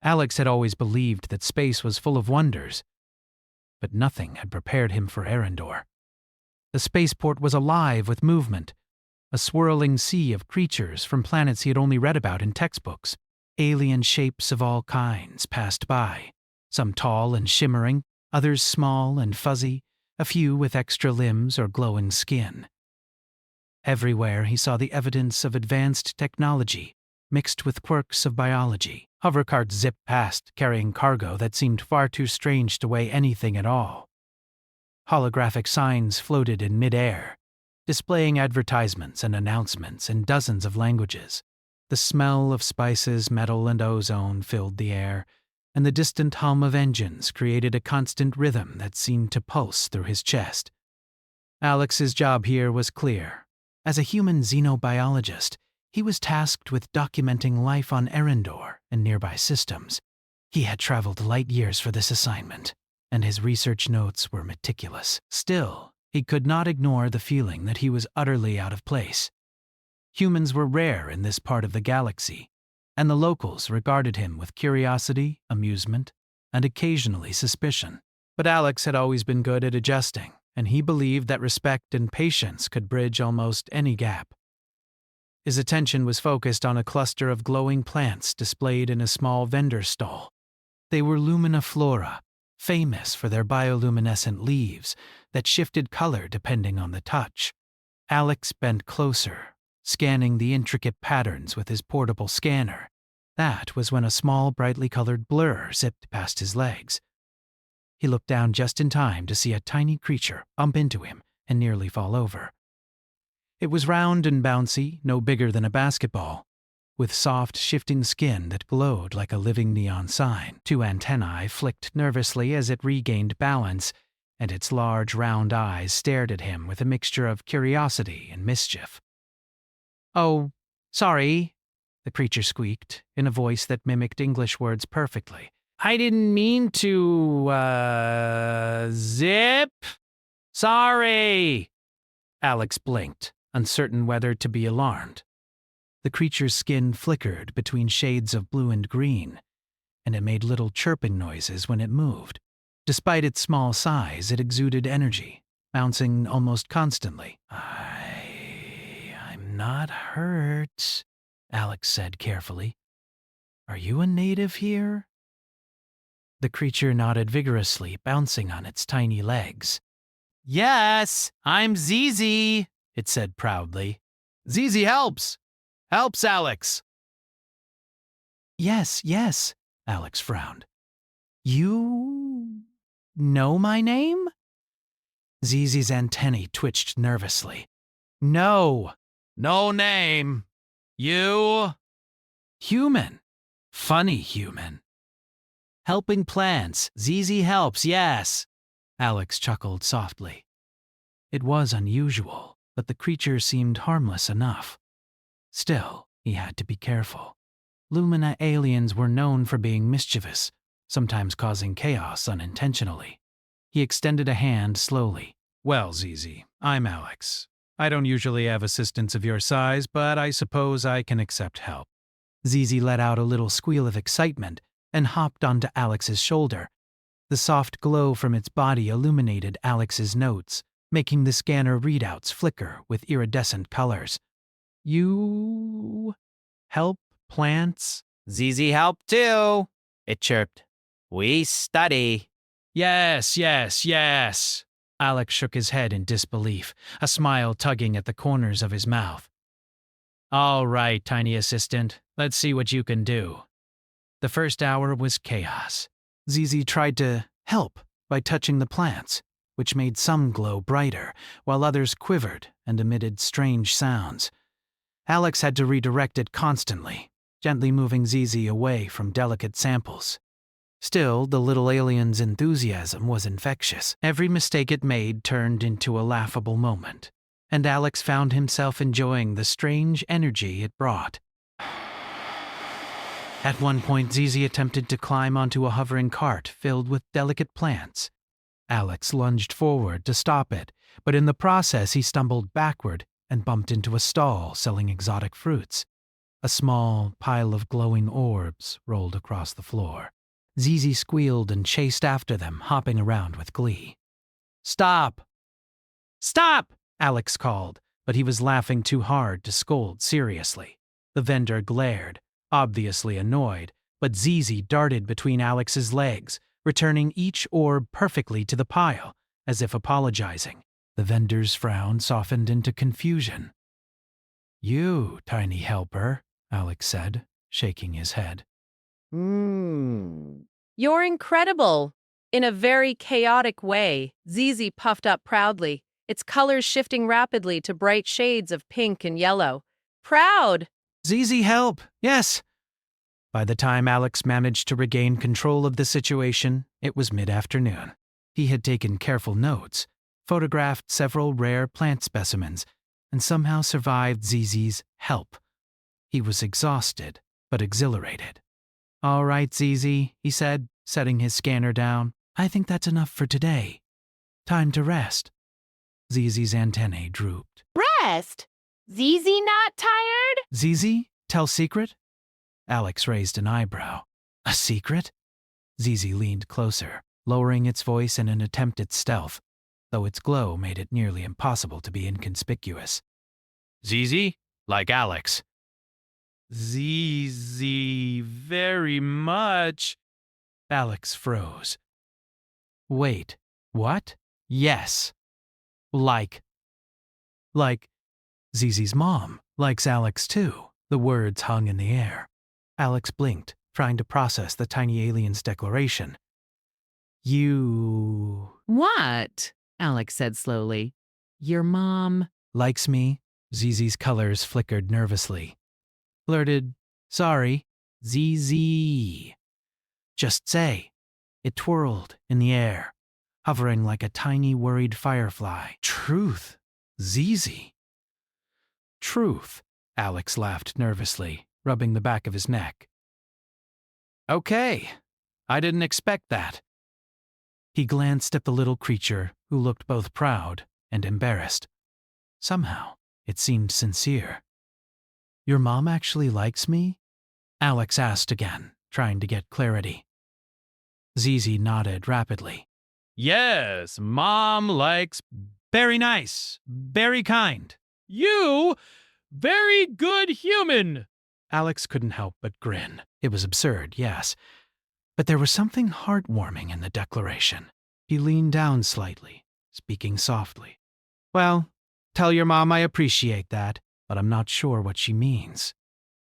Alex had always believed that space was full of wonders, but nothing had prepared him for Arendor. The spaceport was alive with movement, a swirling sea of creatures from planets he had only read about in textbooks. Alien shapes of all kinds passed by, some tall and shimmering, others small and fuzzy, a few with extra limbs or glowing skin. Everywhere he saw the evidence of advanced technology, mixed with quirks of biology. Hovercarts zipped past, carrying cargo that seemed far too strange to weigh anything at all. Holographic signs floated in mid-air, displaying advertisements and announcements in dozens of languages. The smell of spices, metal, and ozone filled the air, and the distant hum of engines created a constant rhythm that seemed to pulse through his chest. Alex's job here was clear. As a human xenobiologist, he was tasked with documenting life on Arendor and nearby systems. He had traveled light years for this assignment, and his research notes were meticulous. Still, he could not ignore the feeling that he was utterly out of place. Humans were rare in this part of the galaxy, and the locals regarded him with curiosity, amusement, and occasionally suspicion. But Alex had always been good at adjusting, and he believed that respect and patience could bridge almost any gap. His attention was focused on a cluster of glowing plants displayed in a small vendor stall. They were luminiflora, famous for their bioluminescent leaves that shifted color depending on the touch. Alex bent closer, scanning the intricate patterns with his portable scanner. That was when a small, brightly colored blur zipped past his legs. He looked down just in time to see a tiny creature bump into him and nearly fall over. It was round and bouncy, no bigger than a basketball, with soft, shifting skin that glowed like a living neon sign. Two antennae flicked nervously as it regained balance, and its large, round eyes stared at him with a mixture of curiosity and mischief. "Oh, sorry," the creature squeaked, in a voice that mimicked English words perfectly. "I didn't mean to, zip. Sorry." Alex blinked, uncertain whether to be alarmed. The creature's skin flickered between shades of blue and green, and it made little chirping noises when it moved. Despite its small size, it exuded energy, bouncing almost constantly. I'm not hurt," Alex said carefully. "Are you a native here?" The creature nodded vigorously, bouncing on its tiny legs. "Yes, I'm Zizi," it said proudly. "Zizi helps Alex." Yes, Alex frowned. "You know my name?" Zizi's antennae twitched nervously. "No name. You?" "Human. Funny human." "Helping plants. Zizi helps, yes." Alex chuckled softly. It was unusual, but the creature seemed harmless enough. Still, he had to be careful. Lumina aliens were known for being mischievous, sometimes causing chaos unintentionally. He extended a hand slowly. "Well, Zizi, I'm Alex. I don't usually have assistants of your size, but I suppose I can accept help." Zizi let out a little squeal of excitement and hopped onto Alex's shoulder. The soft glow from its body illuminated Alex's notes, making the scanner readouts flicker with iridescent colors. "You help plants?" "Zizi help too," it chirped. "We study." Yes. Alex shook his head in disbelief, a smile tugging at the corners of his mouth. "All right, tiny assistant, let's see what you can do." The first hour was chaos. Zizi tried to help by touching the plants, which made some glow brighter, while others quivered and emitted strange sounds. Alex had to redirect it constantly, gently moving Zizi away from delicate samples. Still, the little alien's enthusiasm was infectious. Every mistake it made turned into a laughable moment, and Alex found himself enjoying the strange energy it brought. At one point, Zizi attempted to climb onto a hovering cart filled with delicate plants. Alex lunged forward to stop it, but in the process he stumbled backward and bumped into a stall selling exotic fruits. A small pile of glowing orbs rolled across the floor. Zizi squealed and chased after them, hopping around with glee. "Stop! Stop!" Alex called, but he was laughing too hard to scold seriously. The vendor glared, obviously annoyed, but Zizi darted between Alex's legs, returning each orb perfectly to the pile, as if apologizing. The vendor's frown softened into confusion. "You, tiny helper," Alex said, shaking his head. You're incredible. In a very chaotic way, Zizi puffed up proudly, its colors shifting rapidly to bright shades of pink and yellow. Proud! "Zizi, help! Yes!" By the time Alex managed to regain control of the situation, it was mid-afternoon. He had taken careful notes, photographed several rare plant specimens, and somehow survived Zizi's help. He was exhausted, but exhilarated. "All right, Zizi," he said, setting his scanner down. "I think that's enough for today. Time to rest." Zizi's antennae drooped. Rest? Zizi not tired? "Zizi, tell secret?" Alex raised an eyebrow. "A secret?" Zizi leaned closer, lowering its voice in an attempt at stealth, though its glow made it nearly impossible to be inconspicuous. "Zizi, like Alex." "Zizi, very much." Alex froze. "Wait, what?" "Yes. Like Zizi's mom likes Alex too." The words hung in the air. Alex blinked, trying to process the tiny alien's declaration. "You..." What? Alex said slowly. Your mom... "Likes me?" Zizi's colors flickered nervously. Blurted, "Sorry, Zizi." "Just say." It twirled in the air, hovering like a tiny worried firefly. "Truth, Zizi." "Truth," Alex laughed nervously, rubbing the back of his neck. "Okay, I didn't expect that." He glanced at the little creature, who looked both proud and embarrassed. Somehow, it seemed sincere. "Your mom actually likes me?" Alex asked again, trying to get clarity. Zizi nodded rapidly. "Yes, Mom likes..." "Very nice, very kind." "You, very good human." Alex couldn't help but grin. It was absurd, yes, but there was something heartwarming in the declaration. He leaned down slightly, speaking softly. "Well, tell your mom I appreciate that, but I'm not sure what she means.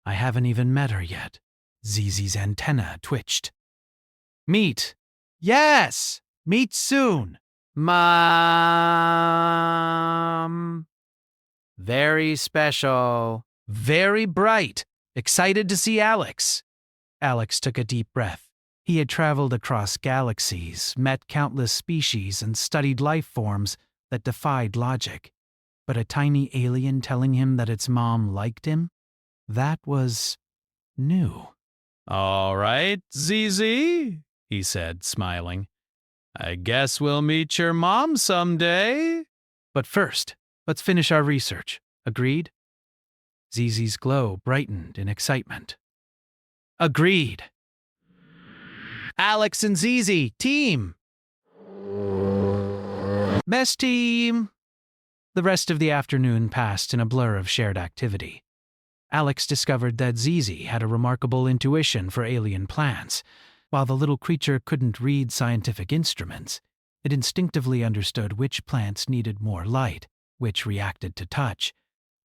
I haven't even met her yet." Zizi's antenna twitched. "Meet. Yes! Meet soon. Mom. Very special. Very bright. Excited to see Alex." Alex took a deep breath. He had traveled across galaxies, met countless species, and studied life forms that defied logic. But a tiny alien telling him that its mom liked him? That was new. "All right, Zizi," he said, smiling. "I guess we'll meet your mom someday. But first, let's finish our research. Agreed?" Zizi's glow brightened in excitement. "Agreed." "Alex and Zizi, team!" "Mess team!" The rest of the afternoon passed in a blur of shared activity. Alex discovered that Zizi had a remarkable intuition for alien plants. While the little creature couldn't read scientific instruments, it instinctively understood which plants needed more light, which reacted to touch,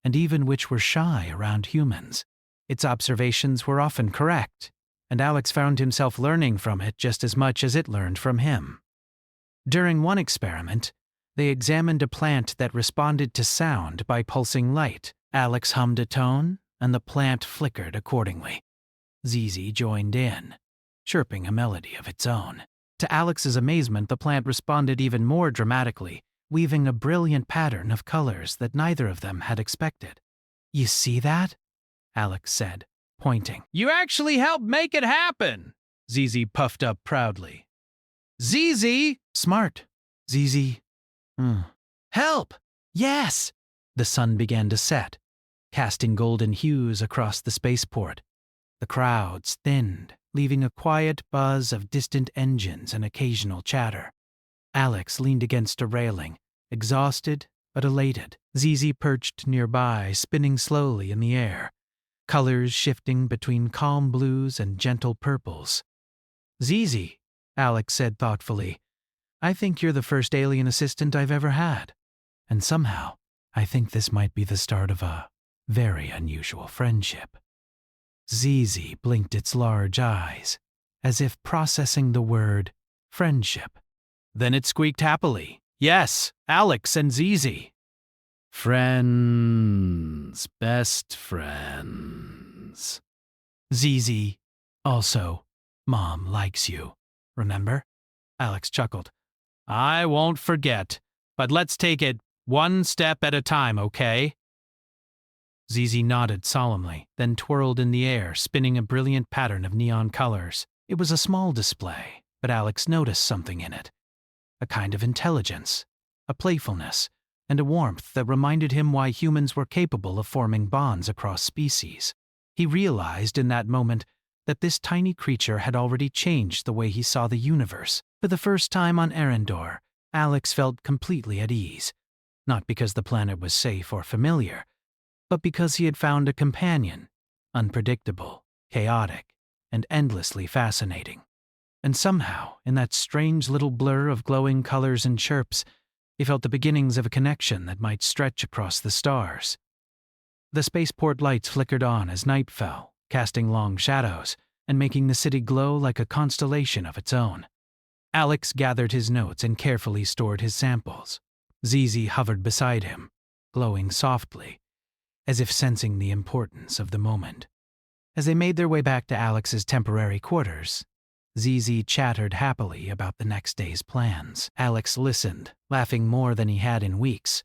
and even which were shy around humans. Its observations were often correct, and Alex found himself learning from it just as much as it learned from him. During one experiment, they examined a plant that responded to sound by pulsing light. Alex hummed a tone, and the plant flickered accordingly. Zizi joined in, chirping a melody of its own. To Alex's amazement, the plant responded even more dramatically, weaving a brilliant pattern of colors that neither of them had expected. "You see that?" Alex said, pointing. "You actually helped make it happen!" Zizi puffed up proudly. "Zizi!" "Smart. Zizi. Help! Yes!" The sun began to set. casting golden hues across the spaceport. The crowds thinned, leaving a quiet buzz of distant engines and occasional chatter. Alex leaned against a railing, exhausted but elated. Zizi perched nearby, spinning slowly in the air, colors shifting between calm blues and gentle purples. "Zizi," Alex said thoughtfully, "I think you're the first alien assistant I've ever had. And somehow, I think this might be the start of a very unusual friendship." Zizi blinked its large eyes, as if processing the word friendship. Then it squeaked happily. "Yes, Alex and Zizi. Friends, best friends." "Zizi, also, Mom likes you, remember?" Alex chuckled. "I won't forget, but let's take it one step at a time, okay?" Zizi nodded solemnly, then twirled in the air, spinning a brilliant pattern of neon colors. It was a small display, but Alex noticed something in it. A kind of intelligence, a playfulness, and a warmth that reminded him why humans were capable of forming bonds across species. He realized in that moment that this tiny creature had already changed the way he saw the universe. For the first time on Arendor, Alex felt completely at ease, not because the planet was safe or familiar, but because he had found a companion, unpredictable, chaotic, and endlessly fascinating. And somehow, in that strange little blur of glowing colors and chirps, he felt the beginnings of a connection that might stretch across the stars. The spaceport lights flickered on as night fell, casting long shadows and making the city glow like a constellation of its own. Alex gathered his notes and carefully stored his samples. Zizi hovered beside him, glowing softly, as if sensing the importance of the moment. As they made their way back to Alex's temporary quarters, Zizi chattered happily about the next day's plans. Alex listened, laughing more than he had in weeks.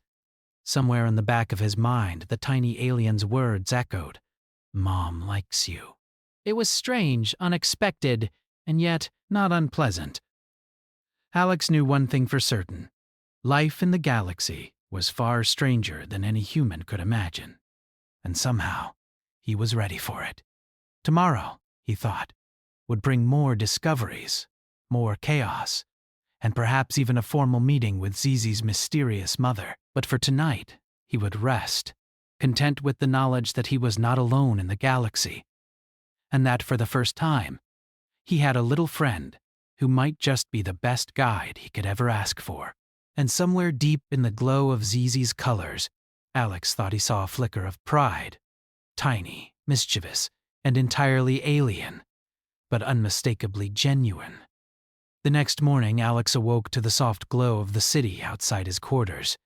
Somewhere in the back of his mind, the tiny alien's words echoed, "Mom likes you." It was strange, unexpected, and yet not unpleasant. Alex knew one thing for certain. Life in the galaxy was far stranger than any human could imagine. And somehow, he was ready for it. Tomorrow, he thought, would bring more discoveries, more chaos, and perhaps even a formal meeting with Zizi's mysterious mother. But for tonight, he would rest, content with the knowledge that he was not alone in the galaxy, and that for the first time, he had a little friend who might just be the best guide he could ever ask for. And somewhere deep in the glow of Zizi's colors, Alex thought he saw a flicker of pride, tiny, mischievous, and entirely alien, but unmistakably genuine. The next morning, Alex awoke to the soft glow of the city outside his quarters.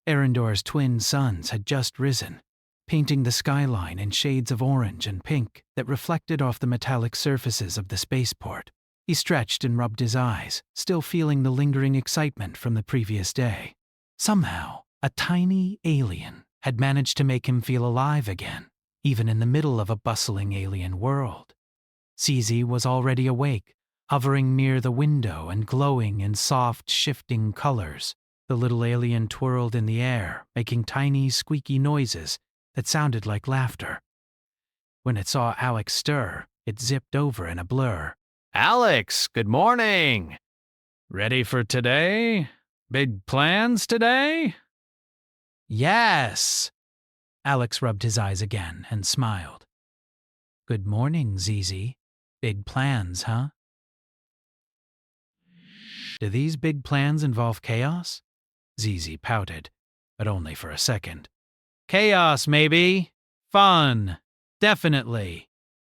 Arendor's twin suns had just risen, painting the skyline in shades of orange and pink that reflected off the metallic surfaces of the spaceport. He stretched and rubbed his eyes, still feeling the lingering excitement from the previous day. Somehow, a tiny alien had managed to make him feel alive again, even in the middle of a bustling alien world. Zizi was already awake, hovering near the window and glowing in soft, shifting colors. The little alien twirled in the air, making tiny, squeaky noises that sounded like laughter. When it saw Alex stir, it zipped over in a blur. "Alex, good morning! Ready for today? Big plans today?" "Yes!" Alex rubbed his eyes again and smiled. "Good morning, Zizi. Big plans, huh?" "Do these big plans involve chaos?" Zizi pouted, but only for a second. "Chaos, maybe. Fun. Definitely.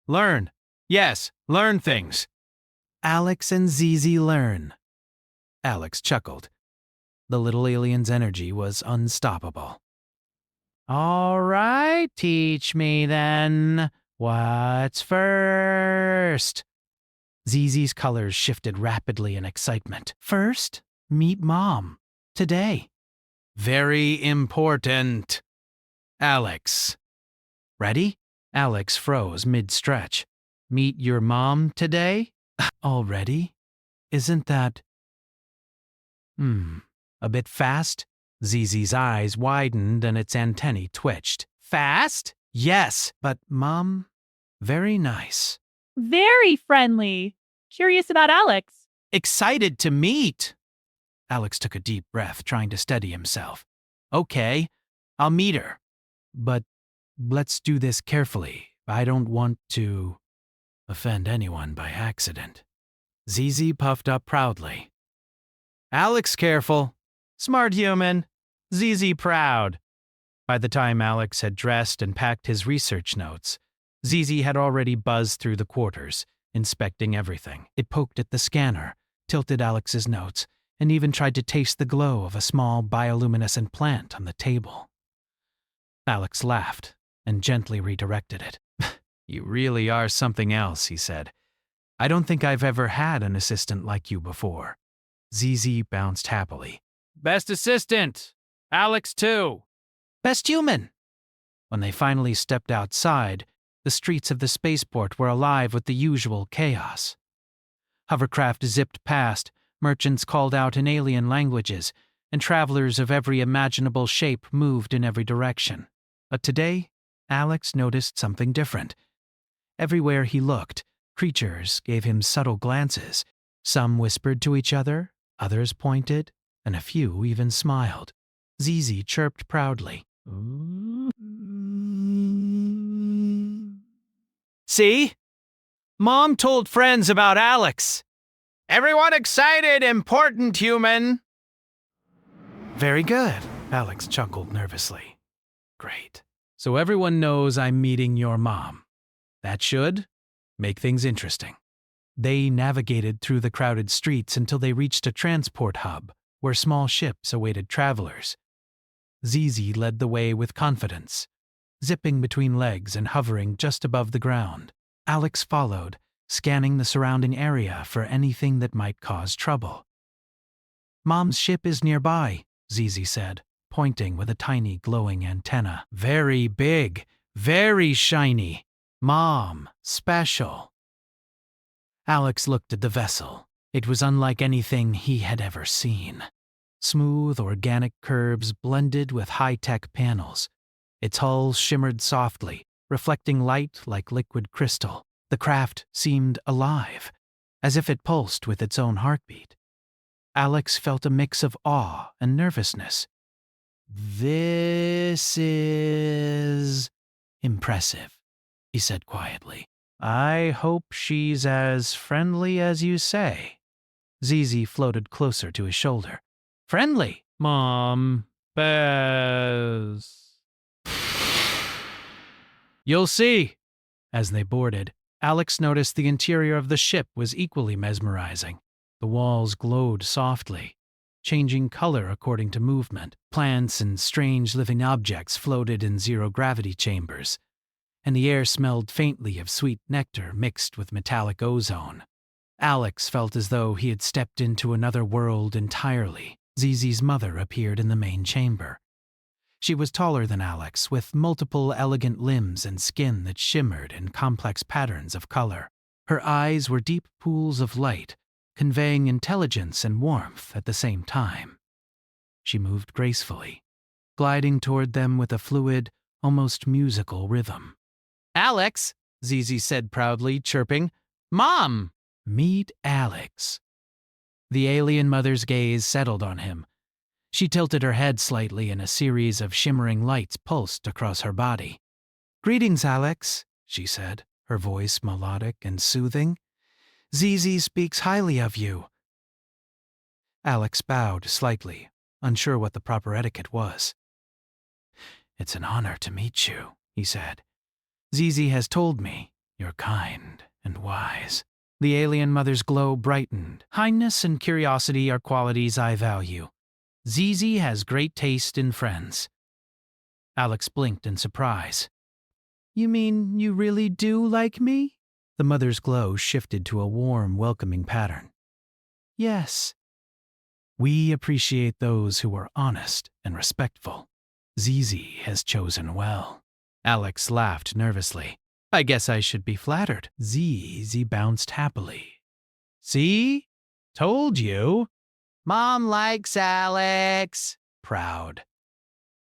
Learn. Yes, learn things. Alex and Zizi learn." Alex chuckled. The little alien's energy was unstoppable. "All right, teach me then. What's first?" Zizi's colors shifted rapidly in excitement. "First, meet Mom. Today." "Very important. Alex." "Ready?" Alex froze mid-stretch. "Meet your mom today?" "Already? Isn't that... a bit fast?" Zizi's eyes widened and its antennae twitched. "Fast? Yes, but Mom, very nice. Very friendly. Curious about Alex. Excited to meet. Alex took a deep breath, trying to steady himself. Okay, I'll meet her. But let's do this carefully. I don't want to offend anyone by accident. Zizi puffed up proudly. Alex careful. Smart human. Zizi proud. By the time Alex had dressed and packed his research notes, Zizi had already buzzed through the quarters, inspecting everything. It poked at the scanner, tilted Alex's notes, and even tried to taste the glow of a small bioluminescent plant on the table. Alex laughed and gently redirected it. You really are something else, he said. I don't think I've ever had an assistant like you before. Zizi bounced happily. Best assistant! Alex, too! Best human! When they finally stepped outside, the streets of the spaceport were alive with the usual chaos. Hovercraft zipped past, merchants called out in alien languages, and travelers of every imaginable shape moved in every direction. But today, Alex noticed something different. Everywhere he looked, creatures gave him subtle glances. Some whispered to each other, others pointed, and a few even smiled. Zizi chirped proudly. See? Mom told friends about Alex. Everyone excited, important human. Very good, Alex chuckled nervously. Great. So everyone knows I'm meeting your mom. That should make things interesting. They navigated through the crowded streets until they reached a transport hub where small ships awaited travelers. Zizi led the way with confidence, zipping between legs and hovering just above the ground. Alex followed, scanning the surrounding area for anything that might cause trouble. Mom's ship is nearby, Zizi said, pointing with a tiny glowing antenna. Very big, very shiny. Mom, special. Alex looked at the vessel. It was unlike anything he had ever seen. Smooth, organic curves blended with high-tech panels. Its hull shimmered softly, reflecting light like liquid crystal. The craft seemed alive, as if it pulsed with its own heartbeat. Alex felt a mix of awe and nervousness. This is impressive, he said quietly. I hope she's as friendly as you say. Zizi floated closer to his shoulder. Friendly, Mom. Best. You'll see. As they boarded, Alex noticed the interior of the ship was equally mesmerizing. The walls glowed softly, changing color according to movement. Plants and strange living objects floated in zero-gravity chambers, and the air smelled faintly of sweet nectar mixed with metallic ozone. Alex felt as though he had stepped into another world entirely. Zizi's mother appeared in the main chamber. She was taller than Alex, with multiple elegant limbs and skin that shimmered in complex patterns of color. Her eyes were deep pools of light, conveying intelligence and warmth at the same time. She moved gracefully, gliding toward them with a fluid, almost musical rhythm. Alex, Zizi said proudly, chirping. Mom! Meet Alex. The alien mother's gaze settled on him. She tilted her head slightly and a series of shimmering lights pulsed across her body. Greetings, Alex, she said, her voice melodic and soothing. Zizi speaks highly of you. Alex bowed slightly, unsure what the proper etiquette was. It's an honor to meet you, he said. Zizi has told me you're kind and wise. The alien mother's glow brightened. Kindness and curiosity are qualities I value. Zizi has great taste in friends. Alex blinked in surprise. You mean you really do like me? The mother's glow shifted to a warm, welcoming pattern. Yes. We appreciate those who are honest and respectful. Zizi has chosen well. Alex laughed nervously. I guess I should be flattered. Zizi bounced happily. See? Told you. Mom likes Alex. Proud.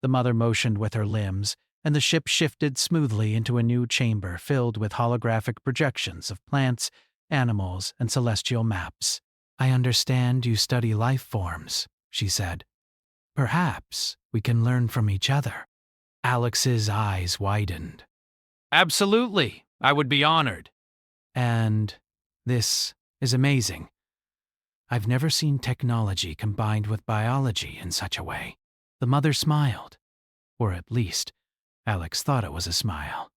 The mother motioned with her limbs, and the ship shifted smoothly into a new chamber filled with holographic projections of plants, animals, and celestial maps. "I understand you study life forms," she said. "Perhaps we can learn from each other." Alex's eyes widened. "Absolutely, I would be honored." "And this is amazing. I've never seen technology combined with biology in such a way." The mother smiled, or at least, Alex thought it was a smile.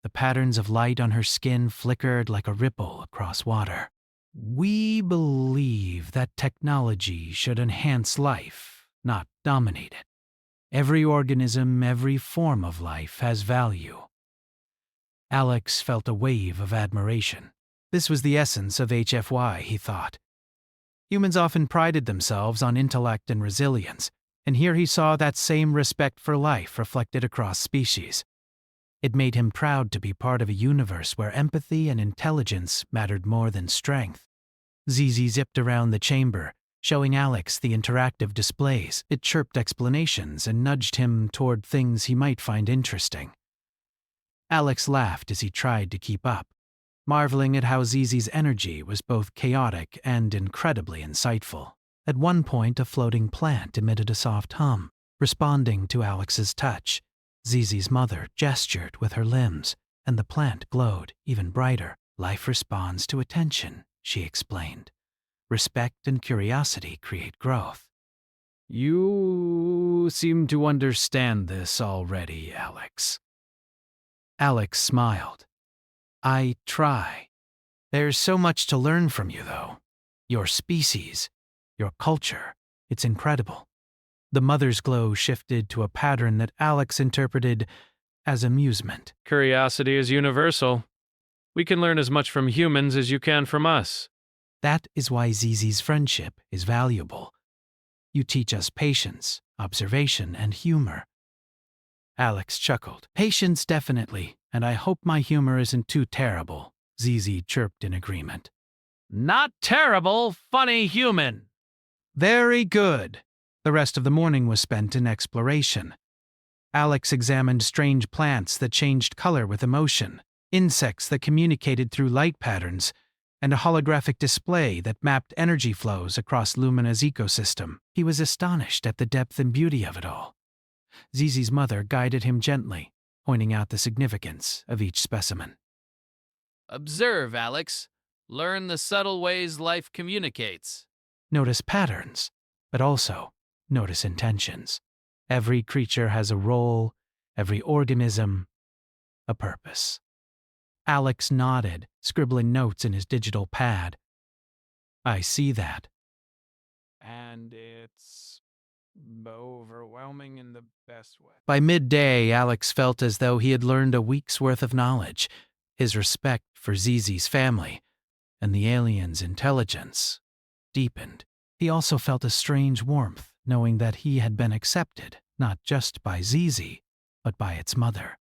The patterns of light on her skin flickered like a ripple across water. "We believe that technology should enhance life, not dominate it. Every organism, every form of life has value." Alex felt a wave of admiration. This was the essence of HFY, he thought. Humans often prided themselves on intellect and resilience, and here he saw that same respect for life reflected across species. It made him proud to be part of a universe where empathy and intelligence mattered more than strength. Zizi zipped around the chamber, showing Alex the interactive displays. It chirped explanations and nudged him toward things he might find interesting. Alex laughed as he tried to keep up, marveling at how Zizi's energy was both chaotic and incredibly insightful. At one point, a floating plant emitted a soft hum, responding to Alex's touch. Zizi's mother gestured with her limbs, and the plant glowed even brighter. "Life responds to attention," she explained. "Respect and curiosity create growth." "You seem to understand this already, Alex." Alex smiled. "I try. There's so much to learn from you, though. Your species, your culture, it's incredible." The mother's glow shifted to a pattern that Alex interpreted as amusement. "Curiosity is universal. We can learn as much from humans as you can from us." That is why Zizi's friendship is valuable. You teach us patience, observation, and humor. Alex chuckled. "Patience, definitely, and I hope my humor isn't too terrible," Zizi chirped in agreement. "Not terrible, funny human." "Very good." The rest of the morning was spent in exploration. Alex examined strange plants that changed color with emotion, insects that communicated through light patterns, and a holographic display that mapped energy flows across Lumina's ecosystem. He was astonished at the depth and beauty of it all. Zizi's mother guided him gently, pointing out the significance of each specimen. "Observe, Alex. Learn the subtle ways life communicates." Notice patterns, but also notice intentions. Every creature has a role, every organism, a purpose. Alex nodded, scribbling notes in his digital pad. "I see that." And it's overwhelming in the best way. By midday, Alex felt as though he had learned a week's worth of knowledge. His respect for Zizi's family and the alien's intelligence deepened. He also felt a strange warmth, knowing that he had been accepted, not just by Zizi, but by its mother.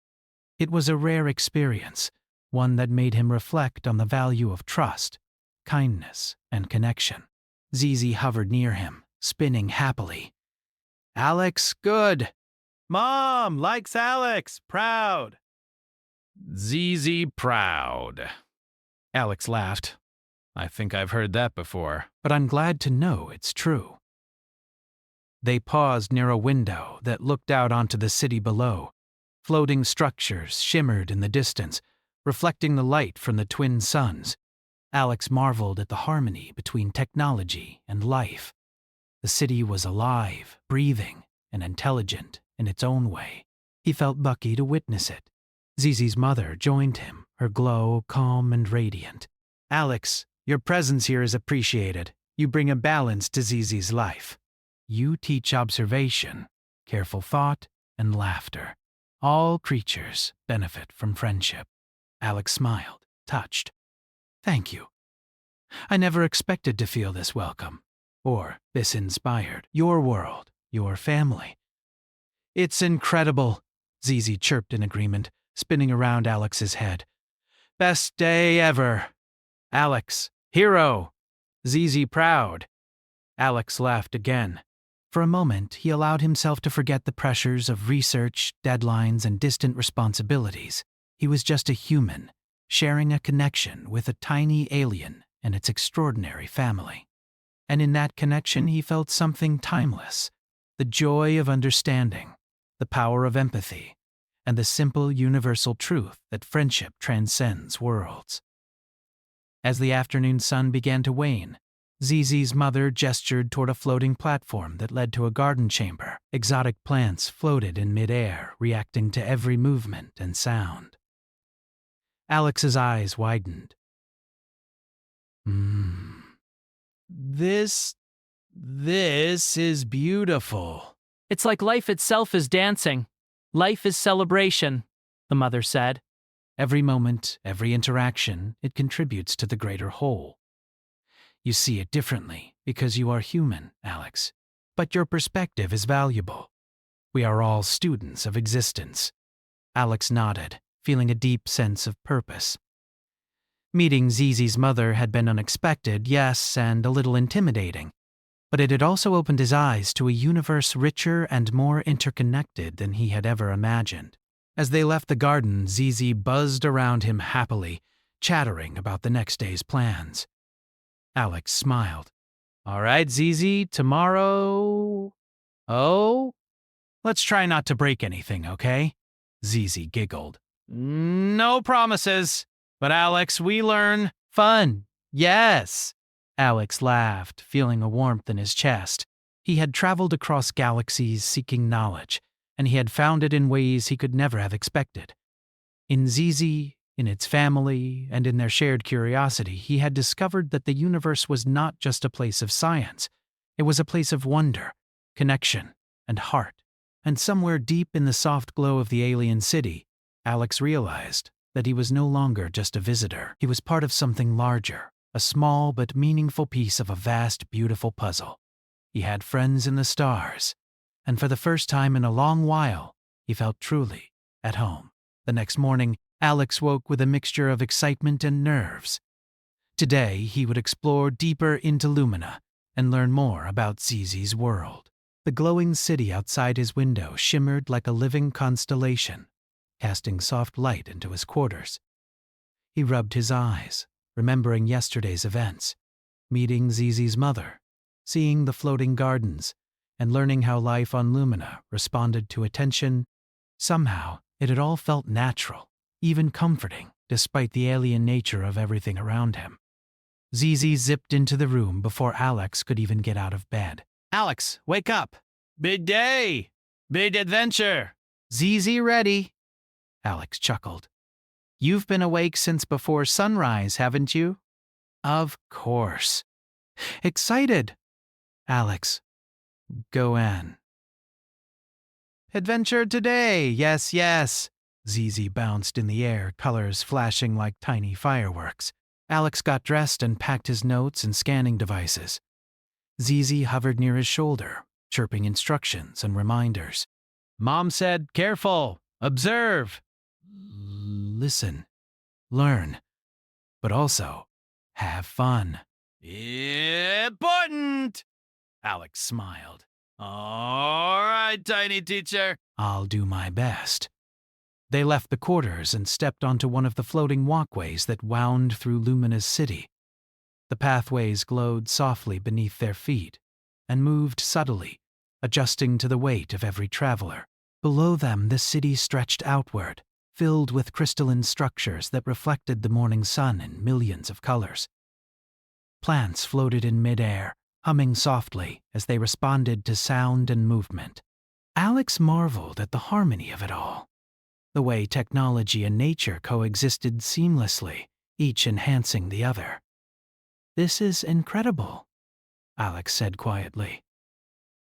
It was a rare experience, one that made him reflect on the value of trust, kindness, and connection. Zizi hovered near him, spinning happily. "Alex, good. Mom likes Alex, proud." Zizi proud. Alex laughed. I think I've heard that before. "But I'm glad to know it's true." They paused near a window that looked out onto the city below. Floating structures shimmered in the distance, reflecting the light from the twin suns. Alex marveled at the harmony between technology and life. The city was alive, breathing, and intelligent in its own way. He felt lucky to witness it. Zizi's mother joined him, her glow calm and radiant. "Alex, your presence here is appreciated. You bring a balance to Zizi's life. You teach observation, careful thought, and laughter. All creatures benefit from friendship." Alex smiled, touched. "Thank you. I never expected to feel this welcome, or this inspired. Your world, your family." "It's incredible," Zizi chirped in agreement, spinning around Alex's head. "Best day ever. Alex, hero. Zizi proud." Alex laughed again. For a moment, he allowed himself to forget the pressures of research, deadlines, and distant responsibilities. He was just a human, sharing a connection with a tiny alien and its extraordinary family. And in that connection, he felt something timeless: the joy of understanding, the power of empathy, and the simple universal truth that friendship transcends worlds. As the afternoon sun began to wane, Zizi's mother gestured toward a floating platform that led to a garden chamber. Exotic plants floated in midair, reacting to every movement and sound. Alex's eyes widened. This is beautiful. It's like life itself is dancing. Life is celebration, the mother said. Every moment, every interaction, it contributes to the greater whole. You see it differently because you are human, Alex, but your perspective is valuable. We are all students of existence. Alex nodded, feeling a deep sense of purpose. Meeting Zizi's mother had been unexpected, yes, and a little intimidating, but it had also opened his eyes to a universe richer and more interconnected than he had ever imagined. As they left the garden, Zizi buzzed around him happily, chattering about the next day's plans. Alex smiled. All right, Zizi, tomorrow... Oh? Let's try not to break anything, okay? Zizi giggled. No promises. But Alex, we learn fun. Yes. Alex laughed, feeling a warmth in his chest. He had traveled across galaxies seeking knowledge, and he had found it in ways he could never have expected. In Zizi, in its family, and in their shared curiosity, he had discovered that the universe was not just a place of science. It was a place of wonder, connection, and heart. And somewhere deep in the soft glow of the alien city, Alex realized that he was no longer just a visitor. He was part of something larger, a small but meaningful piece of a vast, beautiful puzzle. He had friends in the stars, and for the first time in a long while, he felt truly at home. The next morning, Alex woke with a mixture of excitement and nerves. Today, he would explore deeper into Lumina and learn more about Zizi's world. The glowing city outside his window shimmered like a living constellation, casting soft light into his quarters. He rubbed his eyes, remembering yesterday's events, meeting Zizi's mother, seeing the floating gardens, and learning how life on Lumina responded to attention. Somehow, it had all felt natural, even comforting, despite the alien nature of everything around him. Zizi zipped into the room before Alex could even get out of bed. Alex, wake up! Big day! Big adventure! Zizi ready! Alex chuckled. You've been awake since before sunrise, haven't you? Of course. Excited! Alex, go in. Adventure today, yes, yes. Zizi bounced in the air, colors flashing like tiny fireworks. Alex got dressed and packed his notes and scanning devices. Zizi hovered near his shoulder, chirping instructions and reminders. Mom said, careful, observe. Listen, learn, but also have fun. Important! Alex smiled. All right, tiny teacher. I'll do my best. They left the quarters and stepped onto one of the floating walkways that wound through Lumina's city. The pathways glowed softly beneath their feet and moved subtly, adjusting to the weight of every traveler. Below them, the city stretched outward, filled with crystalline structures that reflected the morning sun in millions of colors. Plants floated in midair, humming softly as they responded to sound and movement. Alex marveled at the harmony of it all, the way technology and nature coexisted seamlessly, each enhancing the other. This is incredible, Alex said quietly.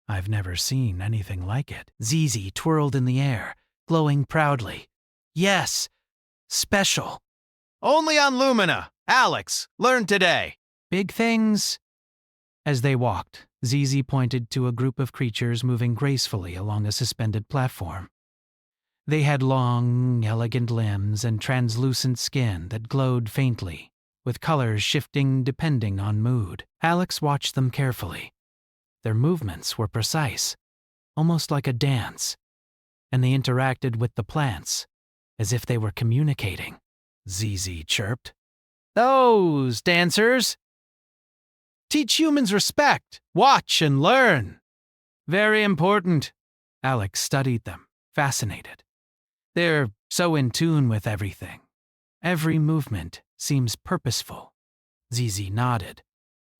I've never seen anything like it. Zizi twirled in the air, glowing proudly. Yes, special. Only on Lumina. Alex, learn today. Big things. As they walked, Zizi pointed to a group of creatures moving gracefully along a suspended platform. They had long, elegant limbs and translucent skin that glowed faintly, with colors shifting depending on mood. Alex watched them carefully. Their movements were precise, almost like a dance, and they interacted with the plants as if they were communicating. ZZ chirped. Those dancers! Teach humans respect, watch and learn. Very important. Alex studied them, fascinated. They're so in tune with everything. Every movement seems purposeful. ZZ nodded.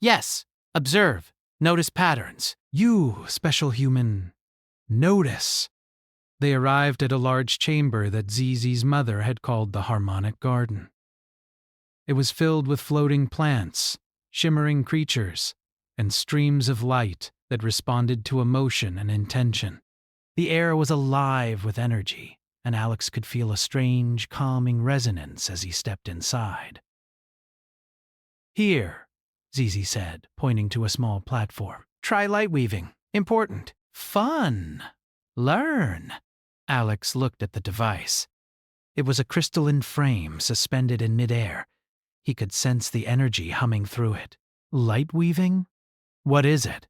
Yes, observe, notice patterns. You, special human, notice. They arrived at a large chamber that ZZ's mother had called the Harmonic Garden. It was filled with floating plants, shimmering creatures, and streams of light that responded to emotion and intention. The air was alive with energy, and Alex could feel a strange, calming resonance as he stepped inside. Here, ZZ said, pointing to a small platform. Try light weaving. Important. Fun. Learn. Alex looked at the device. It was a crystalline frame suspended in midair. He could sense the energy humming through it. Light weaving? What is it?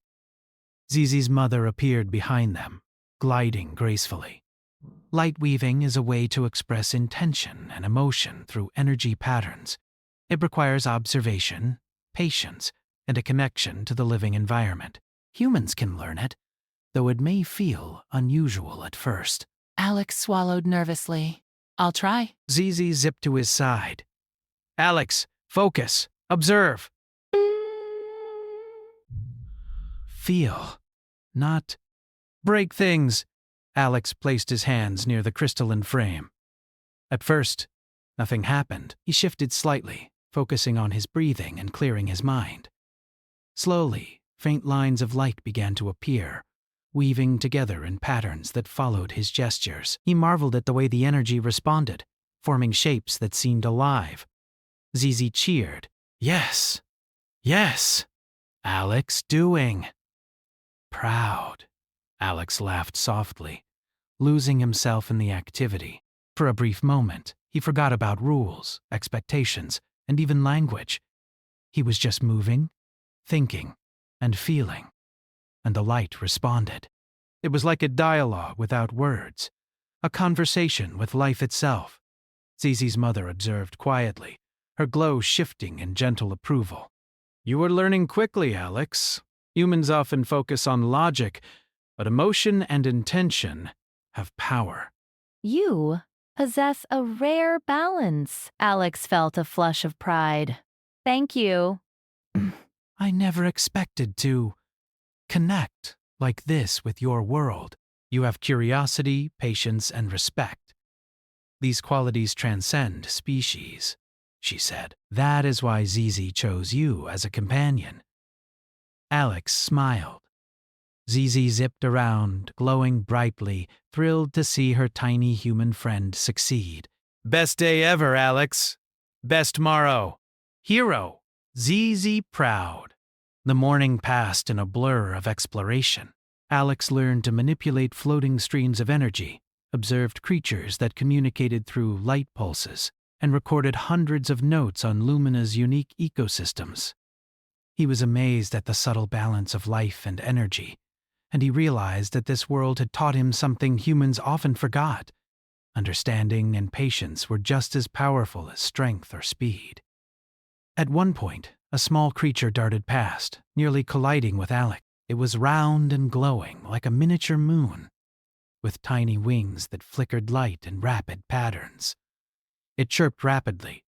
ZZ's mother appeared behind them, gliding gracefully. Light weaving is a way to express intention and emotion through energy patterns. It requires observation, patience, and a connection to the living environment. Humans can learn it, though it may feel unusual at first. Alex swallowed nervously. I'll try. ZZ zipped to his side. Alex, focus, observe. Feel, not break things. Alex placed his hands near the crystalline frame. At first, nothing happened. He shifted slightly, focusing on his breathing and clearing his mind. Slowly, faint lines of light began to appear, weaving together in patterns that followed his gestures. He marveled at the way the energy responded, forming shapes that seemed alive. ZZ cheered. Yes, yes, Alex doing. Proud. Alex laughed softly, losing himself in the activity. For a brief moment, he forgot about rules, expectations, and even language. He was just moving, thinking, and feeling, and the light responded. It was like a dialogue without words, a conversation with life itself. ZZ's mother observed quietly, her glow shifting in gentle approval. You are learning quickly, Alex. Humans often focus on logic, but emotion and intention have power. You possess a rare balance. Alex felt a flush of pride. Thank you. I never expected to connect like this with your world. You have curiosity, patience, and respect. These qualities transcend species, she said. That is why ZZ chose you as a companion. Alex smiled. ZZ zipped around, glowing brightly, thrilled to see her tiny human friend succeed. Best day ever, Alex. Best morrow. Hero. ZZ proud. The morning passed in a blur of exploration. Alex learned to manipulate floating streams of energy, observed creatures that communicated through light pulses, and recorded hundreds of notes on Lumina's unique ecosystems. He was amazed at the subtle balance of life and energy, and he realized that this world had taught him something humans often forgot. Understanding and patience were just as powerful as strength or speed. At one point, a small creature darted past, nearly colliding with Alex. It was round and glowing like a miniature moon, with tiny wings that flickered light in rapid patterns. It chirped rapidly,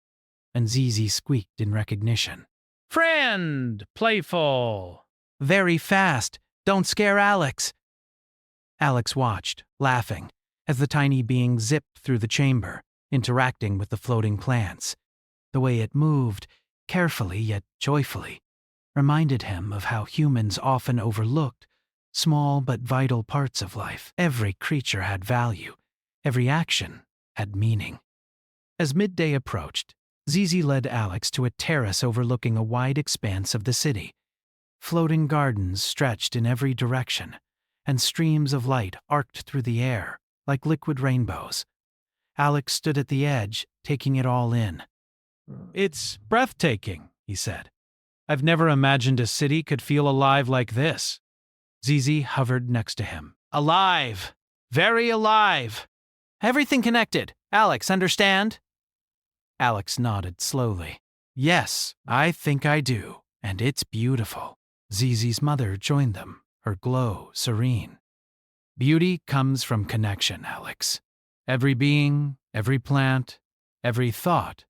and ZZ squeaked in recognition. Friend, playful. Very fast. Don't scare Alex. Alex watched, laughing, as the tiny being zipped through the chamber, interacting with the floating plants. The way it moved, carefully yet joyfully, reminded him of how humans often overlooked small but vital parts of life. Every creature had value. Every action had meaning. As midday approached, ZZ led Alex to a terrace overlooking a wide expanse of the city. Floating gardens stretched in every direction, and streams of light arced through the air like liquid rainbows. Alex stood at the edge, taking it all in. It's breathtaking, he said. I've never imagined a city could feel alive like this. Zizi hovered next to him. Alive! Very alive! Everything connected. Alex, understand? Alex nodded slowly. Yes, I think I do, and it's beautiful. Zizi's mother joined them, her glow serene. Beauty comes from connection, Alex. Every being, every plant, every thought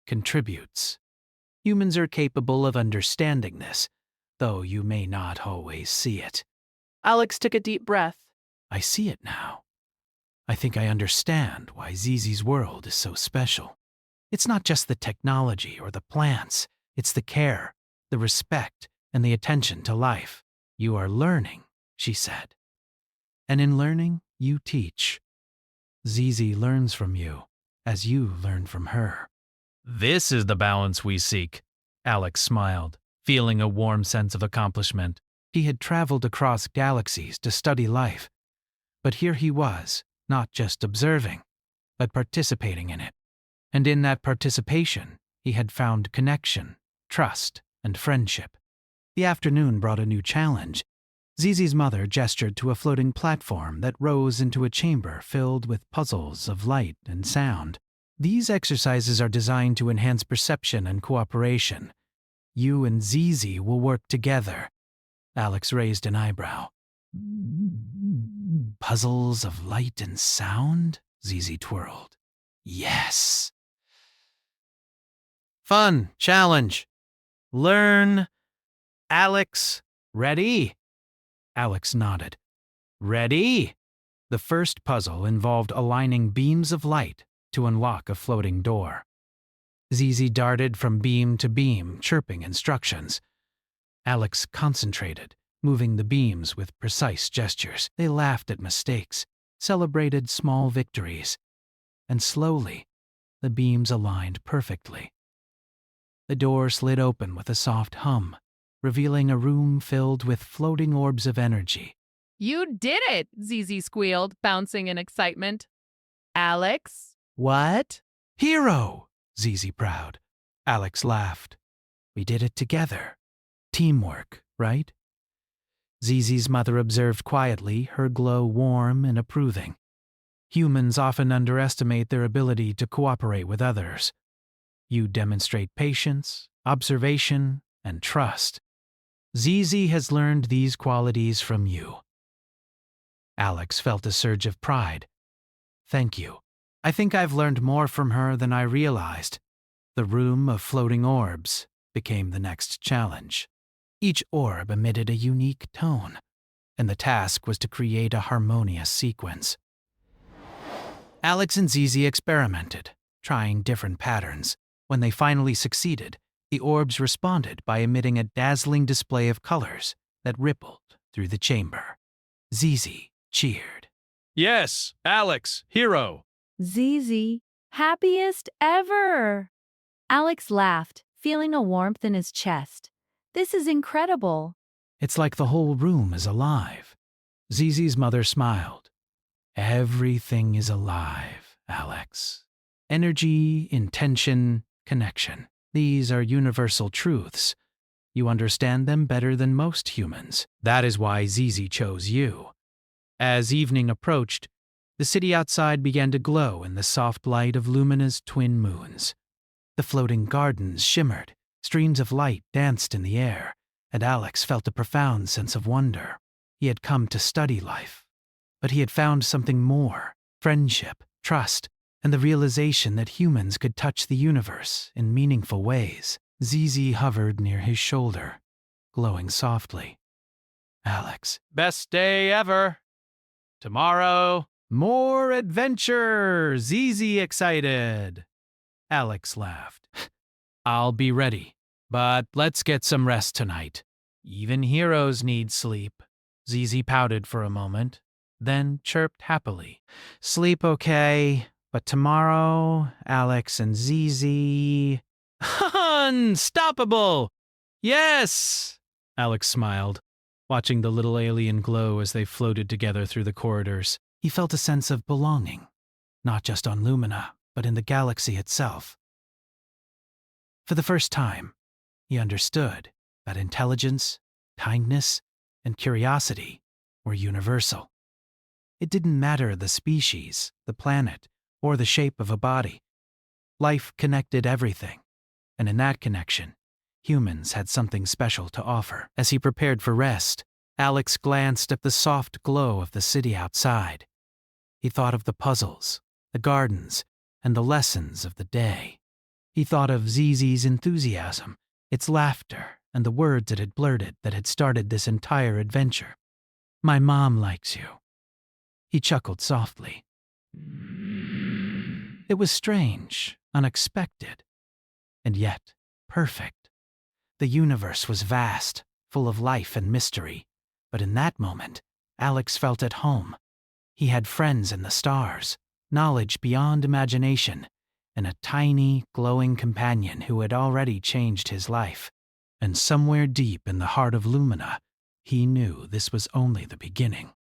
contributes. Humans are capable of understanding this, though you may not always see it. Alex took a deep breath. I see it now. I think I understand why Zizi's world is so special. It's not just the technology or the plants, it's the care, the respect, and the attention to life. You are learning, she said. And in learning, you teach. Zizi learns from you, as you learn from her. This is the balance we seek, Alex smiled, feeling a warm sense of accomplishment. He had traveled across galaxies to study life, but here he was, not just observing, but participating in it. And in that participation, he had found connection, trust, and friendship. The afternoon brought a new challenge. Zizi's mother gestured to a floating platform that rose into a chamber filled with puzzles of light and sound. These exercises are designed to enhance perception and cooperation. You and Zizi will work together. Alex raised an eyebrow. Puzzles of light and sound? Zizi twirled. Yes. Fun, challenge. Learn. Alex, ready? Alex nodded. Ready? The first puzzle involved aligning beams of light to unlock a floating door. Zizi darted from beam to beam, chirping instructions. Alex concentrated, moving the beams with precise gestures. They laughed at mistakes, celebrated small victories, and slowly, the beams aligned perfectly. The door slid open with a soft hum, revealing a room filled with floating orbs of energy. You did it, Zizi squealed, bouncing in excitement. Alex? What? Hero! Zizi proud. Alex laughed. We did it together. Teamwork, right? Zizi's mother observed quietly, her glow warm and approving. Humans often underestimate their ability to cooperate with others. You demonstrate patience, observation, and trust. Zizi has learned these qualities from you. Alex felt a surge of pride. Thank you. I think I've learned more from her than I realized. The room of floating orbs became the next challenge. Each orb emitted a unique tone, and the task was to create a harmonious sequence. Alex and Zizi experimented, trying different patterns. When they finally succeeded, the orbs responded by emitting a dazzling display of colors that rippled through the chamber. Zizi cheered. Yes, Alex, hero. Zizi, happiest ever. Alex laughed, feeling a warmth in his chest. This is incredible. It's like the whole room is alive. Zizi's mother smiled. Everything is alive, Alex. Energy, intention, connection. These are universal truths. You understand them better than most humans. That is why Zizi chose you. As evening approached, the city outside began to glow in the soft light of Lumina's twin moons. The floating gardens shimmered, streams of light danced in the air, and Alex felt a profound sense of wonder. He had come to study life, but he had found something more: friendship, trust, and the realization that humans could touch the universe in meaningful ways. Zizi hovered near his shoulder, glowing softly. Alex. Best day ever. Tomorrow, more adventure. Zizi excited. Alex laughed. I'll be ready, but let's get some rest tonight. Even heroes need sleep. Zizi pouted for a moment, then chirped happily. Sleep okay, but tomorrow, Alex and Zizi... Unstoppable! Yes! Alex smiled, watching the little alien glow as they floated together through the corridors. He felt a sense of belonging, not just on Lumina, but in the galaxy itself. For the first time, he understood that intelligence, kindness, and curiosity were universal. It didn't matter the species, the planet, or the shape of a body. Life connected everything, and in that connection, humans had something special to offer. As he prepared for rest, Alex glanced at the soft glow of the city outside. He thought of the puzzles, the gardens, and the lessons of the day. He thought of Zizi's enthusiasm, its laughter, and the words it had blurted that had started this entire adventure. "My mom likes you." He chuckled softly. It was strange, unexpected, and yet perfect. The universe was vast, full of life and mystery, but in that moment, Alex felt at home. He had friends in the stars, knowledge beyond imagination, and a tiny, glowing companion who had already changed his life. And somewhere deep in the heart of Lumina, he knew this was only the beginning.